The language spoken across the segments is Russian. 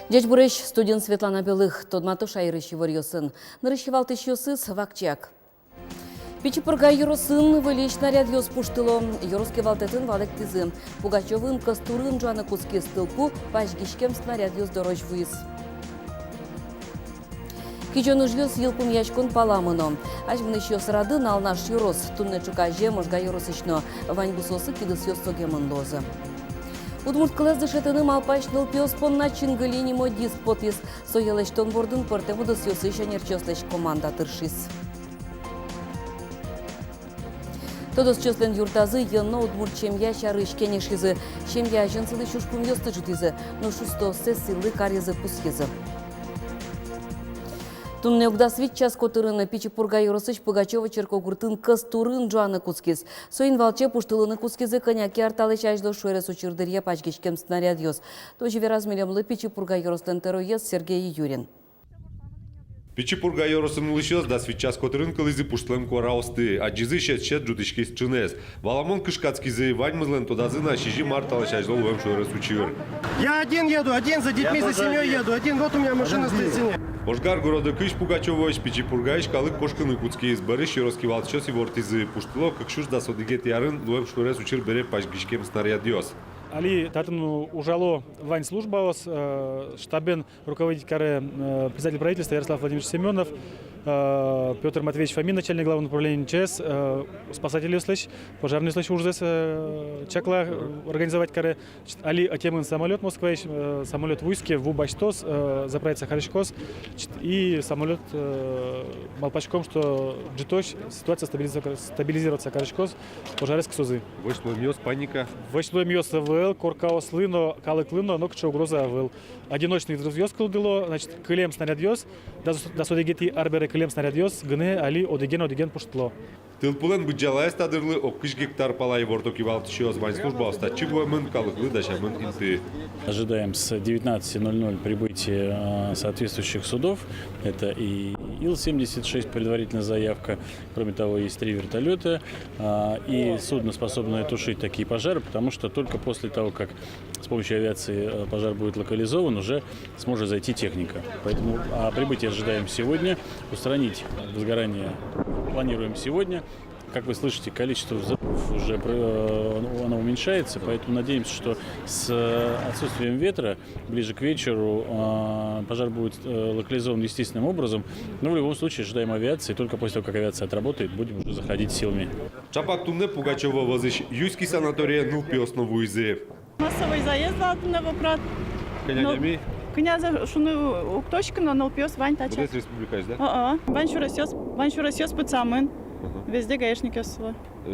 Дечбурыш студент Светлана Белых тодмату шайрыщи варьосын. Нарыщевал тыщосыз вакчак. Пичипурга юросын вылещ наряд ёс пуштыло. Юроске валтетін валек тизы. Пугачевын кастурын жаны куски стылпу, пашгишкем снаряд ёс дорож выз. Кичоныш ёс йылпым яшкон паламыно. Ажмыныш ёс рады налнаш юрос. Тунне чукаже можга юросычно. Ваньбусосы кидыс ёс согемын лозы. Удмурт кылызды шетыным алпашныл пёс понна чингылини модис потис. Соелештон бордын пыртем удыс ёсы шанерчёслеш команда тыршис. Тодос чёслен юртазы йынно удмурт чемья шарыш кенешизы. Чемья жынсылы шушпум ёсты жутизы. Но шусто сесилы карезы пусхизы. Тунне угдасвит час котырыны Пичипурга юросыч Пугачева черкогуртын кастурын жуаны кускиз. Соин валче пуштылыны кускизы коняки арталыч ажло шуэрес учырдырье пачгичкем снаряд ёс. Тоже веразмелемлы Пичипурга юростен терроез Сергей Юрин. Пичипурга юросын лышёс да свит час котырын кылызы пуштылым кораусты. Аджизы шет жутышкиз чынес. Валамон кышкацкизы ваньмызлен тодазына шижи марталыч ажло уэм шуэрес учыр. Я один еду, один за детьми, за семьей еду, один, вот у меня машина стоит в стене. Ошгар города кыш Пугачевоч Пичипургаиш калык кошкыны куцки избарыш юроски валчос и вортизы пуштыло кыкшуш да содигет ярын уэм шуэрес учыр бере пачгишкем снаряд ёс. Али татыну ужало вань служба штабен руководитель каре председатель правительства Ярослав Владимирович Семенов, Петр Матвеевич Фомин, начальник главного управления МЧС, спасатели услышь, пожарные услышь уже чакла организовать каре. Али атемын самолет Москва, самолет войски в Убачтос, заправиться Харишкос и самолет Малпачком, что джиточ ситуация стабилизироваться Харишкос, пожареск сузы. Вышло мёс паника. Вышло мёс Коркаос лыно, калык лыно, но кчо угроза авыл. Одиночный взрыв кылдыло, значит, кылем снаряд ёс, да содегети арбере кылем снаряд ёс, гыне али одеген пуштыло. Тылпулен бюджалайс тадырлы оккыш гектар палай вортоки валтышёс вань служба остачи буэмын калыклы дашамын инты. Ожидаем с 19:00 прибытия соответствующих судов. Это и Ил-76, предварительная заявка. Кроме того, есть 3 вертолета и судно, способное тушить такие пожары, потому что только после того, как с помощью авиации пожар будет локализован, уже сможет зайти техника. Поэтому прибытие ожидаем сегодня. Устранить возгорание планируем сегодня. Как вы слышите, количество взрывов уже оно уменьшается, поэтому надеемся, что с отсутствием ветра ближе к вечеру пожар будет локализован естественным образом. Но в любом случае ожидаем авиации, только после того, как авиация отработает, будем уже заходить силами. Чапак тунне Пугачева возыш юйский санатория нылпи основу изы. Массовый заезд на вопрос. Конями? Князя шуну укточкина, но пьес Вань тача. Будешь республикась, да? Вань шурасёс пацамын. Везде гаишник ёсла.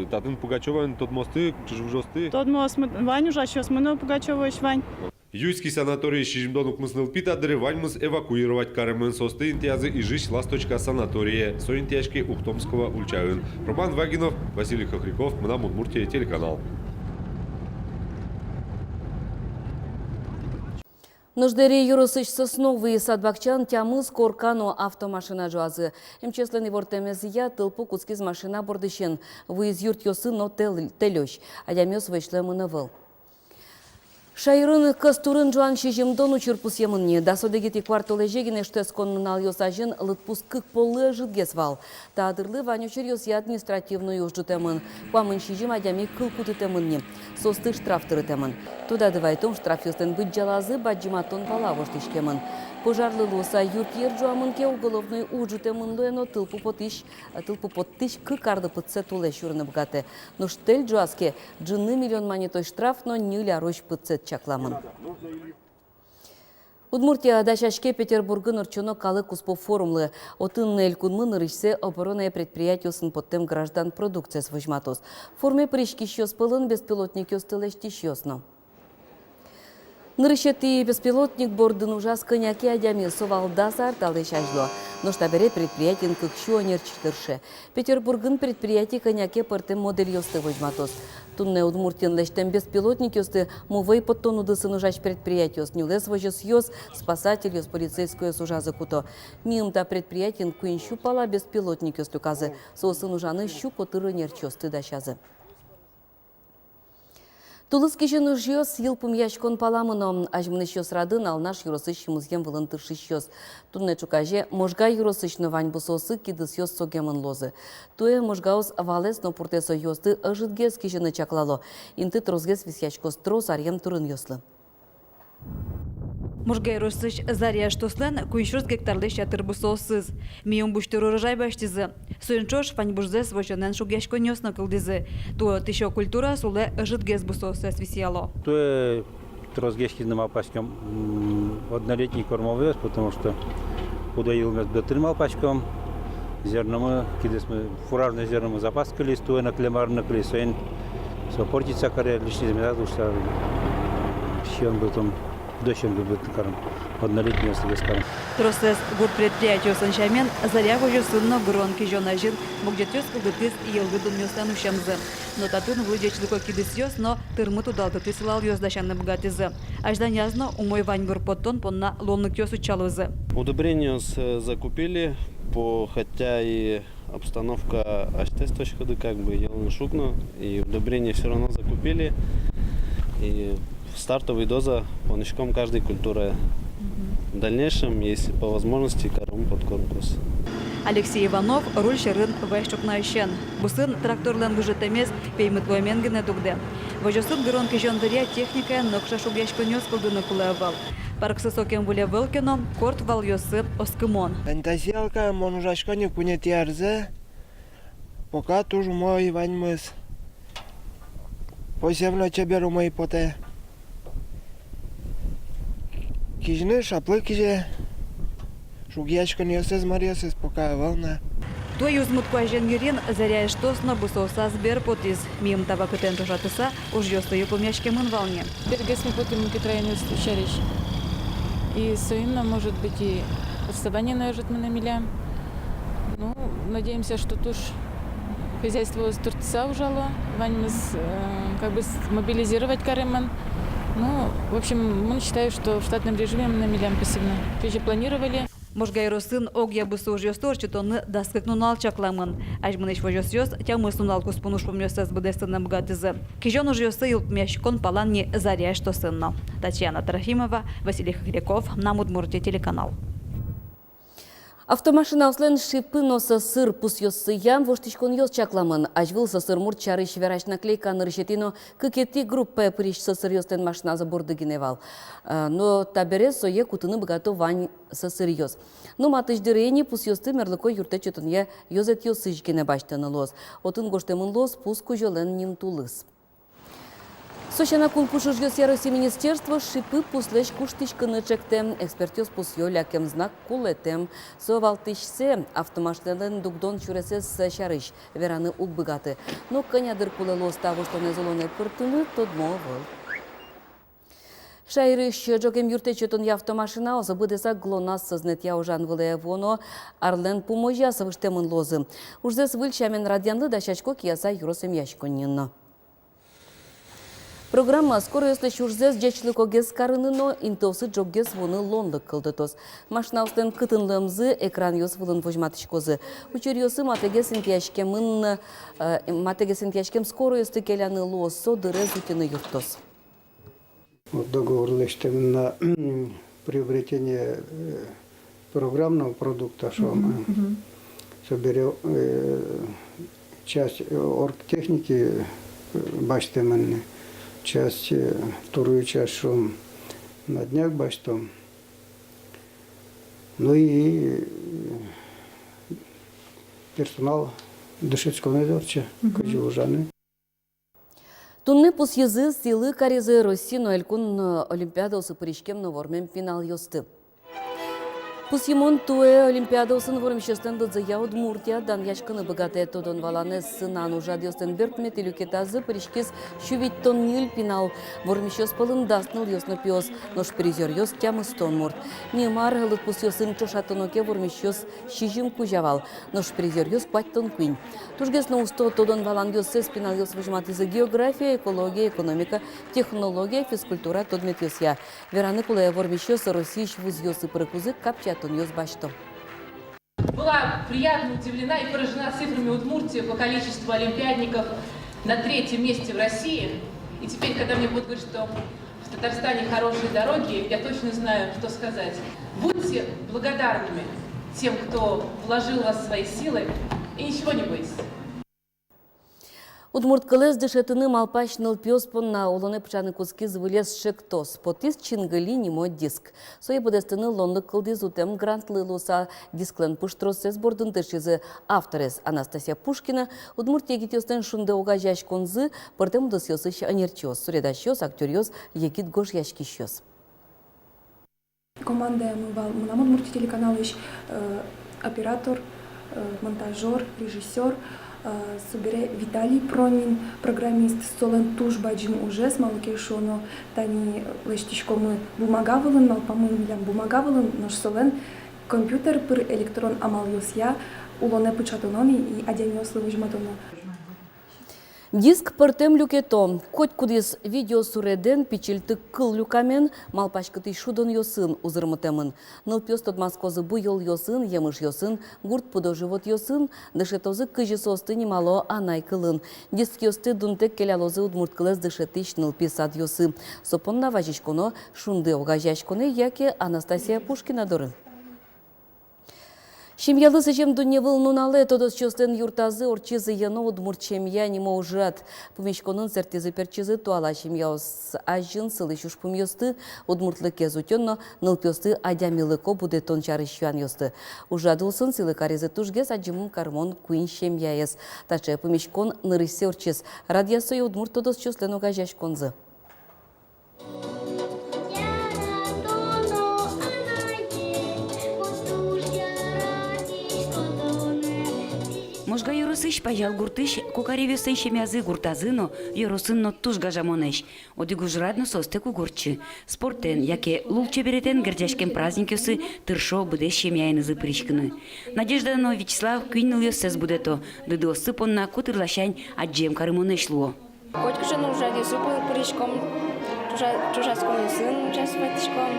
Татын Пугачева тот мосты, чужужосты. Тот мост Вань уже щас мы Пугачева ещё Вань. Юйский санаторий шижимдонук мысныл питадыры ваньмыз эвакуировать каремын состы интиазы и жить ласточка санатория соинтяшки Ухтомского ульчаын. Роман Вагинов, Василий Хохряков, Мна Удмуртия, телеканал. Нуждери юросыч сосновый садбакчан тямыз коркано автомашина жуазы. Имчеслен вортемезия тылпу куцкиз машина бордыщен. Выез юрт ёсы но телёш. Аямёс вышлемыны выл. Шайрын кастурын жуан шижимдон учырпус емынне. Дасодегети кварталы жегіне штес коннал ёсажын лытпус кык полы жидгесвал. Таадырлы ванючыр ёсы административную жутемын. Куамын шижим адями кылкуты темынне. Состы штрафтыры темын. Туда дывайтом штраф ёстен быть жалазы баджиматон палавош тишкемын. Пожарлы лоса юрт ержуамынке уголовной ужутемын луэно тылпу поттыш кыкарды пытсе туле шурны бгате. Но штель жуаске джинны миллион манитой штраф, но ниля рощ пытсе чакламын. Удмуртия дашашке Петербургын урчоно калык успо форумлы. Отын элькунмын ырышсе оборонное предприятие сын подтем граждан продукция свожматос. Форме пришки щёс пылын беспилотник ёстылеш тиш ёсно. Нырщети беспилотник бордын ужас коняки адями совалдаса арталы шажло. Но штабере предприятиен кыкшуанер читырше. Петербургын предприятий коняке пыртым модель ёсты возьматос. Тунне Удмуртин лештем беспилотник ёсты мувей подтону дысын ужач предприятиос. Нюлес вожес ёс, спасатель ёс, полицейское сужазы куто. Мимта предприятиен куинщу пала беспилотник ёс люказы. Сосын ужаны щу потырынер чёсты дащазы. Тулыс кешен ұжиос елпым яшкон паламыно. Ажмыны шос радын алнаш юросыш музген вылынтыршы шос. Тунне чукаже можга юросышны вань бусосы кидыс йос согемын лозы. Туе можгаус валес но пуртесо йосты ыжытгес кешені чаклало. Инты трозгес висячкос троз арьем турын йослы. Можгай росыш заря штослен куйшос гектарлы шатыр бусосыз. Мион буштыр урожай баштизы. Суенчош фань бужзе своченен шугяшко нёсно кылдизы. То тишо культура суле житгез бусосыз висяло. То трозгешки нема пачком однолетний кормовец, потому что удоил нас дотримал пачком. Зерно мы, кидес мы фуражное зерно мы запаскали, стоя на клемар на клесоин. Сопортиться карьер лишний земля, что он был там. Дощен любит карм. Однолетний без карм. Тросес год предприятию саншамен заря вожу сынно гронки жона жил. Могдетёс кылдытыс елгыдун мёстану шамзы. Но татун вылечлыко кидыс ёс, но тырмы тудалты тысылал ёс дашанны бгатызы. Аждан язно умой вань гурпоттон понна ломнык ёсу чалызы. Удобрения закупили, хотя и обстановка аштесточка как бы елна шукно, и удобрения все равно закупили. И стартовая доза по нычкам каждой культуры. В дальнейшем, если по возможности, корм под корпус. Алексей Иванов руль шерын вайшчук наищен. Бусын тракторлен выжатемес пеймытлоймен гене дугде. Вожосын гронки жондаря техника нокша шугяшко нёс кылдыны кулевал. Парксы сокен вуле вылкино корт вал ёсы оскымон. Фантазиалка монужашко не кунет ярзе. Пока туж мой ваньмыс. Посевно чеберу мой поте. Кижны шаплы киже. Шугячка не осез мариосез пока волна. То юзмут куаженгерин заря штосно бусоса сбер потиз. Мим таба кытен тужатыса уж ёсты юпомяшке мын волне. Бергесми потом китраенус шариш. И соимно может быть и отставание нажит мы на миля. Ну, надеемся, что туж хозяйство с Турца ужало. Вань как бы мобилизировать Кареман. Ну, в общем, мы считаем, что в штатном режиме мы на милям пассивно. Тоже планировали. Можгай росын огья бусу уж ёстор, читонны даскыкнун алчакламын. Ажмыныш вожос ёс, тямысын алкус пунуш помнёсыз бдестынным бгатызы. Кижон уж ёсы илпмяшкон паланни заря что сынно. Татьяна Трофимова, Василий Хохряков, нам Удмуртия телеканал. Автомашина услен шипы носа сыр пус ёссы ям воштичкон ёс чакламын. Ажвыл сыр мурт чары швераш наклейка нырщетино кыкети группа прищ сыр ёстен машина за борды геневал. Но табере сое кутыны богато вань сыр ёс. Но матыш дырени пус ёсты мерлыко юрте чутын я ёзет ёсыч гене баштаны лос. Отын гоштемын лос пус кужолен ним тулыс. Сочана кулпушыш ёсерыси министерство шипы пуслеш куштичкыны чекте. Экспертёз пус ёлякем знак кулетем. Совалтышсе автомашинаден дугдон чуресес шарыш. Вераны угбыгаты. Но конядыр кулелос того, что не золоне пыртыны, тодмо вол. Шайрыш джогем юртечетон я автомашина озабыдеса глонас сознет я ужан выле воно арлен поможя савыштемын лозы. Ужзес выльчамен радианды дашачко кияса юросем яшконненно. Программа скоро если чурзес джечлыко гез карыныно интосы джоггез воны лондык кылдытос. Машина устен кытынлымзы экран ёс вылын вожматышкозы. Учер ёсы матегесин тяшкем скоро ёсты келяны лосо дыры зутины юртос. Договор на приобретение программного продукта, что мы соберем часть оргтехники, бачите мене, часть, вторую часть, что на днях бачтом. Ну и персонал Дышецкого недорча, кажу, Тунны пус езы силы карезы России, но элькун Олимпиада осы пыришкем новормен финал ёсты. Пусимон туе Олимпиада усын вормищестен дыдзыя Удмуртия дан яшкыны богатая тодон валаны сынану жадьостен бертмет илюкетазы паришкис шувиттон нил пинал вормищес пылын дасныл ёсно пиос нош призер ёс тямыстон мурт. Немар гылыт пус ёсын чошатоноке вормищес шижим кужавал нош призер ёс паттон куин. Тужгес на усто тодон валан ёсы спинал ёс выжиматызы география, экология, экономика, технология, физкультура тодмет ёсья. Вераны кулая вормищес Российш вуз ёсы прокузы капчат. Была приятно удивлена и поражена цифрами Удмуртии по количеству олимпиадников на 3-м месте в России. И теперь, когда мне будут говорить, что в Татарстане хорошие дороги, я точно знаю, что сказать. Будьте благодарными тем, кто вложил в вас свои силы, и ничего не бойтесь. Удмурт кылез дышетыны малпаш нылпиос понна олоне пчаны кузки звылез шектос. Потис чингали нимо диск. Сое будестыны лонлык кылдиз утем грантлы луса дисклен пуштросес бордын дышизы авторес Анастасия Пушкина Удмурт егитёстен шунде угажаш конзы пыртем дысёсыш анерчёс. Суредашёс, актёрёс, егит гош яшкишёс. Команда Мунам Удмуртия телеканал оператор, монтажер, режиссер. Собере Виталий Пронин, программист Солен Туш Баджим Ужес, Малакешоно, Тани Лештичкомы Бумагавылын, Малпамын Милям Бумагавылын, наш Солен, компьютер пыр электрон Амал Йосья, Улоне Пычатонони и Адяниослы Вижматоно. Диск пыртем люкето. Хоть кудис видео суреден пичилты кыл люкамен малпашкыты шудон йосын узырмытемын. Нылпёс тодмаскозы буйол йосын, емыш йосын, гурт пудо живот йосын, дышетозы кыжы состы немало анай кылын. Диск йосты дунтек келялозы удмурт кылыз дышетыш нылписад йосы. Сопонна важишконо шунды огажашконе, яке Анастасия Пушкина доры. Шемьялы сычем дуневыл нунале тодос чостен юртазы орчизы яно удмурт шемья нимо ужат. Пумешконын сертизы перчизы туала шемьяус ажын сылы шуш пумьёсты удмуртлы кезутённо нылпёсты адямилыко буде тончары шуан ёсты. Ужадылсын сылы каризы тужгес аджимым кармон куин шемьяес. Таче пумешкон нырысе орчиз. Радиасой удмурт тодос чостен огажаш конзы. Можга юросыш пажал гуртыш, кукаревёсын шемязы гуртазыно, юросынно туш гажамонеш. Одигужрадно состеку гурчы. Спортен, яке лулче беретен гердяшкен праздникёсы тыршо буде шемяйнызы пришкыны. Надежда но Вячеслав кюйныл ёсес будето, дыды осыпонна кутырлашань аджем карымонеш луо. Котькушын уже ёсыпы пришком, чужаском ёсын участвоватышком,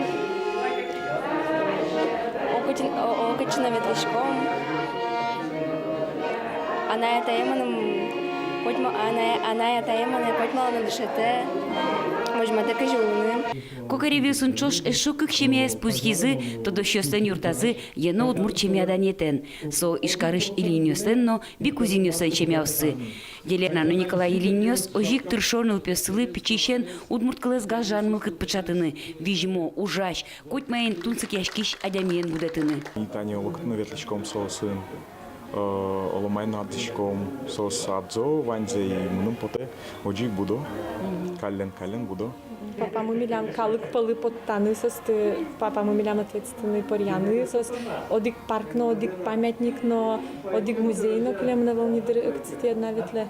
окычына ветлышком. Аная таеманым, аная таеманы, хоть мало дышите, возьмете кожулны. Кукаревёсын чош эшокык шемяес пузьизы, тодо шёстен юртазы, ено удмурт шемядан етен. Со ишкарыш илиньёстенно, бикузиньёсен шемяусы. Делернану Николай Илиньёс, ожик тыршоныл пёсылы, пичишен, удмурт кылызга жанмылкыт пычатыны. Вижмо, ужаш, коть маен тунцык яшкиш адямиен будетыны. Таня олыкны ветличком сосын. Оломайн адышком сос абзо ванзе и мунун поте оджик будо кален будо. Папа мы милям калык палы подтаны состы, папа мы милям ответственный порьяны сос, одик парк но, одик памятник но, одик музей но клем на волне дирекции одна ветле.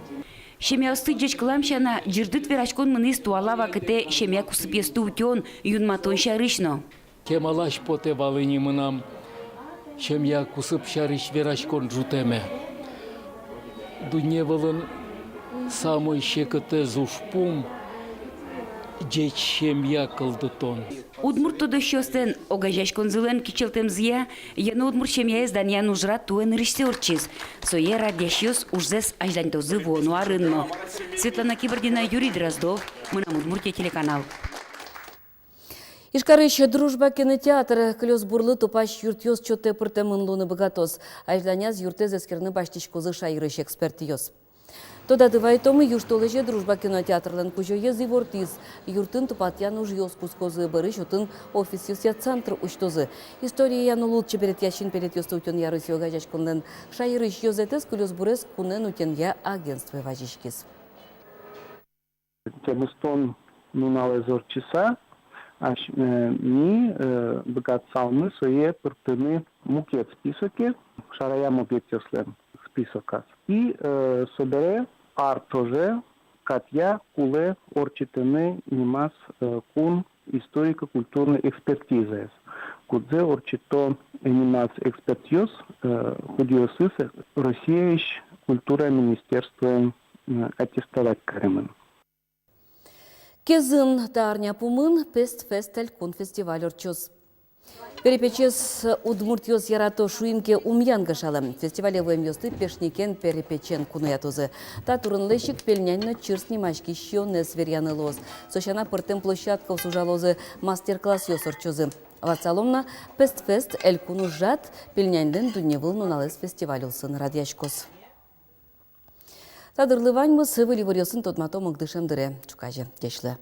Шемяусты джечкаламшана жирдыт верашкон мыныс туалава кыте шемя кусыпьесту утён юнматон шарышно. Кемалаш поте валыни мынам шемья кусып шарыш верашкон жутеме. Дуневалын самой шекыте зушпум джеч шемья кылдытон. Удмурт тодо шёстен огажашкон зылен кичелтемзия, яно удмурт шемьяес даньян ужра туэн режиссёрчиз. Сое радящёс ужзес аждантозы вону арынно. Светлана Кибордина, Юрий Дроздов, Мунам Удмуртия телеканал. Ишкарыш дружба кинотеатр клёс бурлы тупаш юртёс чоте пыртемын луны богатос. Ажданяз юртез эскерны баштичкозы шайрыш экспертиёс. Тода дывайтомы юштолыже дружба кинотеатрлен кужое зивортиз. Юртын тупатян уж ёс кускозы барыш отын офис юсия центр учтозы. История яну лучше перед ящин перед ёсты утен ярысь ёгажачконнен. Шайрыш ёзетес клёс бурес кунен утен я агентство важичкис. Темыстон нунале зорчиса. Ми богат салмы сое пыртыны мукет списоке, шарая мукет ёслем списокас. И собере артоже Катя куле орчитыны нимас кун историко-культурной экспертизы. Кудзе орчито нимас экспертиз худиосыс Россия культура министерства аттестовать каремын. Кезын таарня пумын пест-фестель кун фестиваль орчуз. Перепечес Удмуртиос ярато шуимке умян гашалым. Фестивале вэмьёсты пешникен перепечен кунаятузы. Та турынлыщик пельнянно чирсни мачки щённе сверяны лоз. Сощана пыртым площадка усужалозы мастер-класс ёсорчузы. Вацаломна пест-фест эль куну жат пельнянден дуневыл нуналес фестиваль улсын радяшкос. Тадырлывань мы сывы ливарёсын тотмато магдышем дыре. Чукаже, дешле.